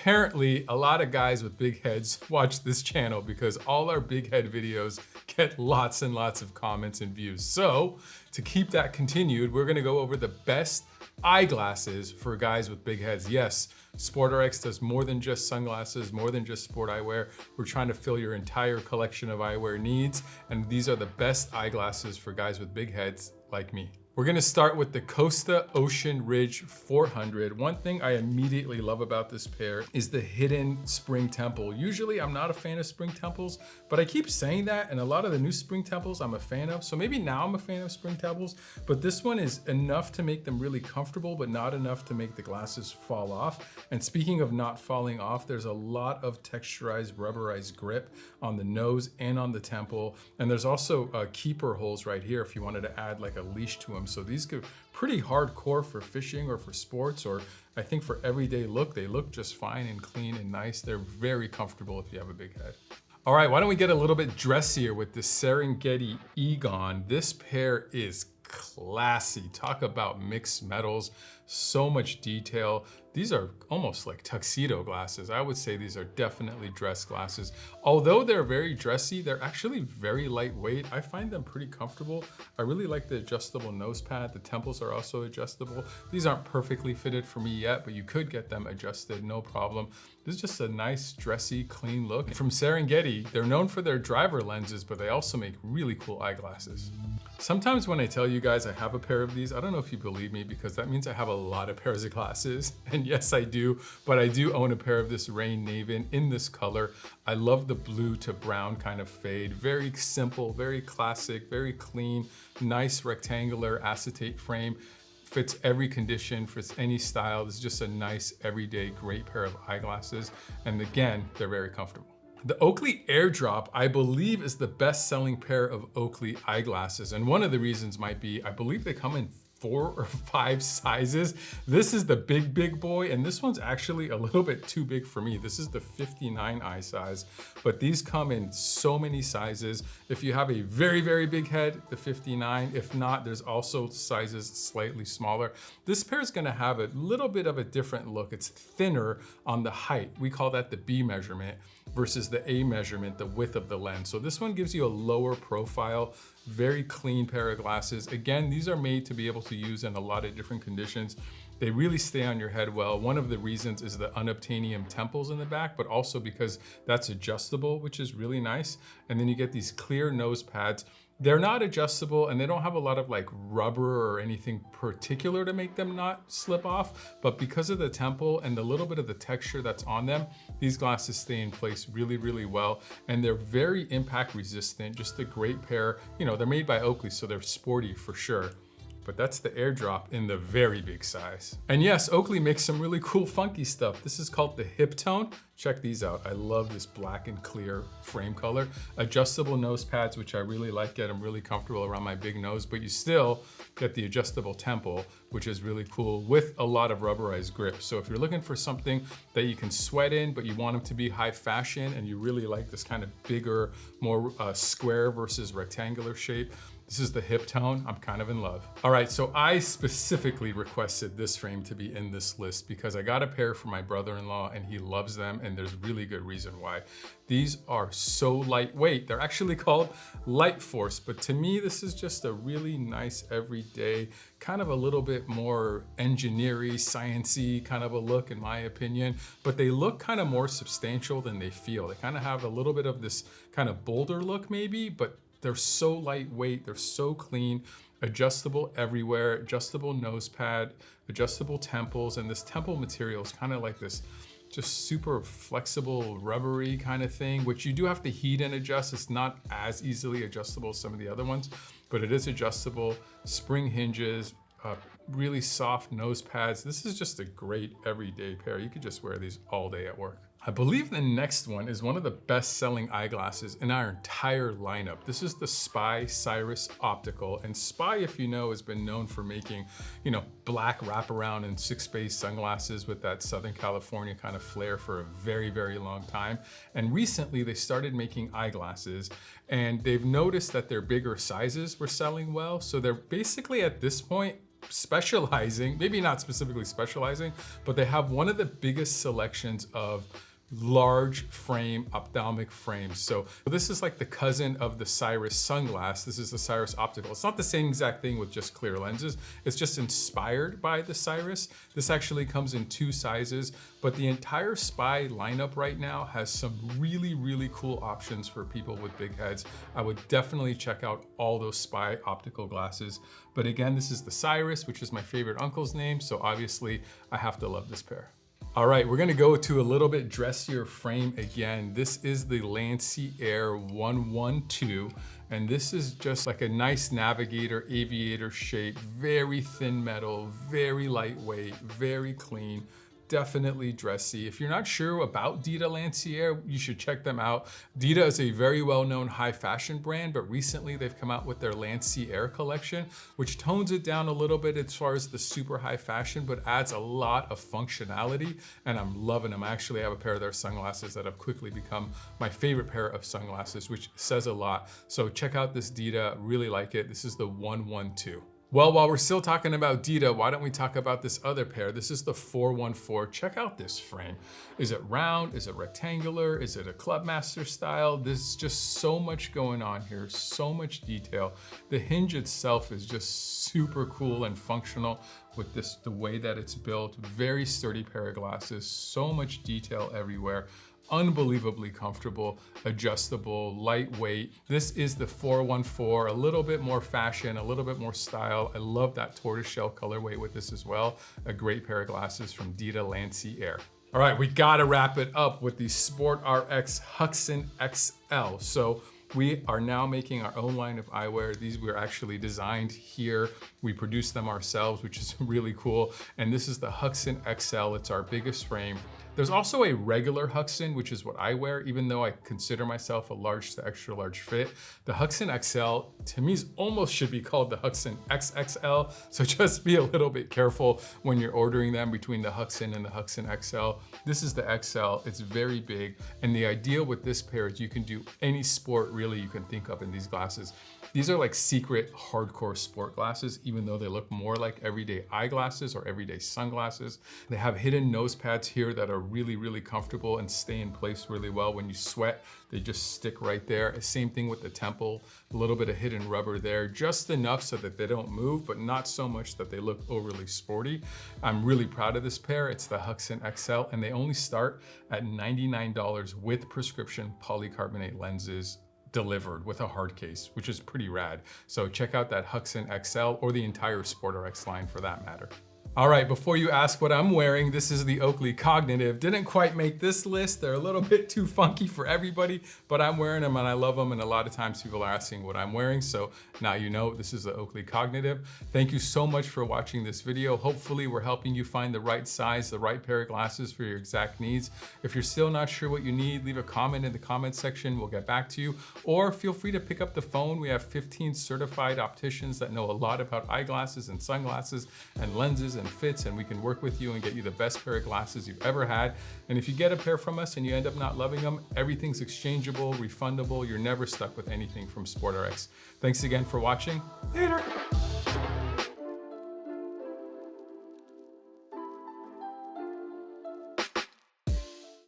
apparently a lot of guys with big heads watch this channel because all our big head videos get lots and lots of comments and views. So to keep that continued, we're gonna go over the best eyeglasses for guys with big heads. Yes, SportRx does more than just sunglasses, more than just sport eyewear. We're trying to fill your entire collection of eyewear needs, and these are the best eyeglasses for guys with big heads like me. We're gonna start with the Costa Ocean Ridge 400. One thing I immediately love about this pair is the hidden spring temple. Usually I'm not a fan of spring temples, but I keep saying that, and a lot of the new spring temples I'm a fan of. So maybe now I'm a fan of spring temples, but this one is enough to make them really comfortable, but not enough to make the glasses fall off. And speaking of not falling off, there's a lot of texturized, rubberized grip on the nose and on the temple. And there's also keeper holes right here if you wanted to add like a leash to them. So these go pretty hardcore for fishing or for sports, or I think for everyday look. They look just fine and clean and nice. They're very comfortable if you have a big head. All right, why don't we get a little bit dressier with the Serengeti Egon. This pair is classy. Talk about mixed metals, so much detail. These are almost like tuxedo glasses. I would say these are definitely dress glasses. Although they're very dressy, they're actually very lightweight. I find them pretty comfortable. I really like the adjustable nose pad. The temples are also adjustable. These aren't perfectly fitted for me yet, but you could get them adjusted, no problem. This is just a nice, dressy, clean look. From Serengeti, they're known for their driver lenses, but they also make really cool eyeglasses. Sometimes when I tell you guys I have a pair of these, I don't know if you believe me because that means I have a lot of pairs of glasses. And yes, I do, but I do own a pair of this Raen Naiven in this color. I love the blue to brown kind of fade. Very simple, very classic, very clean, nice rectangular acetate frame. Fits every condition, fits any style. This is just a nice, everyday, great pair of eyeglasses. And again, they're very comfortable. The Oakley Airdrop, I believe, is the best-selling pair of Oakley eyeglasses. And one of the reasons might be, I believe they come in 4 or 5 sizes. This is the big boy, and this one's actually a little bit too big for me. This is the 59 eye size, but these come in so many sizes. If you have a very big head, the 59. If not, there's also sizes slightly smaller. This pair is gonna have a little bit of a different look. It's thinner on the height. We call that the B measurement versus the A measurement, the width of the lens. So this one gives you a lower profile, very clean pair of glasses. Again, these are made to be able to use in a lot of different conditions. They really stay on your head well. One of the reasons is the unobtainium temples in the back, but also because that's adjustable, which is really nice. And then you get these clear nose pads. They're not adjustable and they don't have a lot of like rubber or anything particular to make them not slip off. But because of the temple and the little bit of the texture that's on them, these glasses stay in place really well. And they're very impact resistant, just a great pair. You know, they're made by Oakley, so they're sporty for sure. But that's the Airdrop in the very big size. And yes, Oakley makes some really cool funky stuff. This is called the Hip Tone. Check these out. I love this black and clear frame color. Adjustable nose pads, which I really like, get them really comfortable around my big nose, but you still get the adjustable temple, which is really cool with a lot of rubberized grip. So if you're looking for something that you can sweat in, but you want them to be high fashion and you really like this kind of bigger, more square versus rectangular shape, this is the Hip Tone. I'm kind of in love. All right, so I specifically requested this frame to be in this list because I got a pair for my brother-in-law and he loves them, and there's really good reason why. These are so lightweight. They're actually called Light Force, but to me, this is just a really nice everyday, kind of a little bit more engineering, science-y kind of a look in my opinion, but they look kind of more substantial than they feel. They kind of have a little bit of this kind of bolder look maybe, but they're so lightweight, they're so clean, adjustable everywhere, adjustable nose pad, adjustable temples, and this temple material is kind of like this just super flexible, rubbery kind of thing, which you do have to heat and adjust. It's not as easily adjustable as some of the other ones, but it is adjustable. Spring hinges, really soft nose pads. This is just a great everyday pair. You could just wear these all day at work. I believe the next one is one of the best-selling eyeglasses in our entire lineup. This is the Spy Cyrus Optical. And Spy, if you know, has been known for making, you know, black wraparound and 6-phase sunglasses with that Southern California kind of flair for a very long time. And recently they started making eyeglasses, and they've noticed that their bigger sizes were selling well. So they're basically at this point specializing, maybe not specifically specializing, but they have one of the biggest selections of large frame ophthalmic frames. So this is like the cousin of the Cyrus sunglass. This is the Cyrus Optical. It's not the same exact thing with just clear lenses. It's just inspired by the Cyrus. This actually comes in 2 sizes, but the entire Spy lineup right now has some really, really cool options for people with big heads. I would definitely check out all those Spy optical glasses. But again, this is the Cyrus, which is my favorite uncle's name. So obviously I have to love this pair. All right, we're gonna go to a little bit dressier frame again. This is the Lancier 112, and this is just like a nice navigator, aviator shape, very thin metal, very lightweight, very clean. Definitely dressy. If you're not sure about DITA Lancier, you should check them out. DITA is a very well-known high fashion brand, but recently they've come out with their Lancier collection, which tones it down a little bit as far as the super high fashion, but adds a lot of functionality, and I'm loving them. I actually have a pair of their sunglasses that have quickly become my favorite pair of sunglasses, which says a lot. So check out this DITA, really like it. This is the 112. Well, while we're still talking about DITA, why don't we talk about this other pair? This is the 414. Check out this frame. Is it round? Is it rectangular? Is it a Clubmaster style? There's just so much going on here, so much detail. The hinge itself is just super cool and functional with the way that it's built. Very sturdy pair of glasses, so much detail everywhere. Unbelievably comfortable, adjustable, lightweight. This is the 414, a little bit more fashion, a little bit more style. I love that tortoiseshell colorway with this as well. A great pair of glasses from DITA Lancier. All right, we gotta wrap it up with the SportRx Huckson XL. So we are now making our own line of eyewear. These were actually designed here. We produce them ourselves, which is really cool. And this is the Huckson XL. It's our biggest frame. There's also a regular Huckson, which is what I wear, even though I consider myself a large to extra large fit. The Huckson XL, to me, almost should be called the Huckson XXL. So just be a little bit careful when you're ordering them between the Huckson and the Huckson XL. This is the XL, it's very big. And the idea with this pair is you can do any sport really you can think of in these glasses. These are like secret hardcore sport glasses, even though they look more like everyday eyeglasses or everyday sunglasses. They have hidden nose pads here that are really, really comfortable and stay in place really well. When you sweat, they just stick right there. Same thing with the temple, a little bit of hidden rubber there, just enough so that they don't move, but not so much that they look overly sporty. I'm really proud of this pair. It's the Huckson XL, and they only start at $99 with prescription polycarbonate lenses delivered with a hard case, which is pretty rad. So check out that Huckson XL or the entire SportRx line for that matter. All right, before you ask what I'm wearing, this is the Oakley Cognitive. Didn't quite make this list. They're a little bit too funky for everybody, but I'm wearing them and I love them. And a lot of times people are asking what I'm wearing. So now you know, this is the Oakley Cognitive. Thank you so much for watching this video. Hopefully we're helping you find the right size, the right pair of glasses for your exact needs. If you're still not sure what you need, leave a comment in the comment section. We'll get back to you. Or feel free to pick up the phone. We have 15 certified opticians that know a lot about eyeglasses and sunglasses and lenses and fits, and we can work with you and get you the best pair of glasses you've ever had. And if you get a pair from us and you end up not loving them, everything's exchangeable, refundable. You're never stuck with anything from SportRx. Thanks again for watching. Later.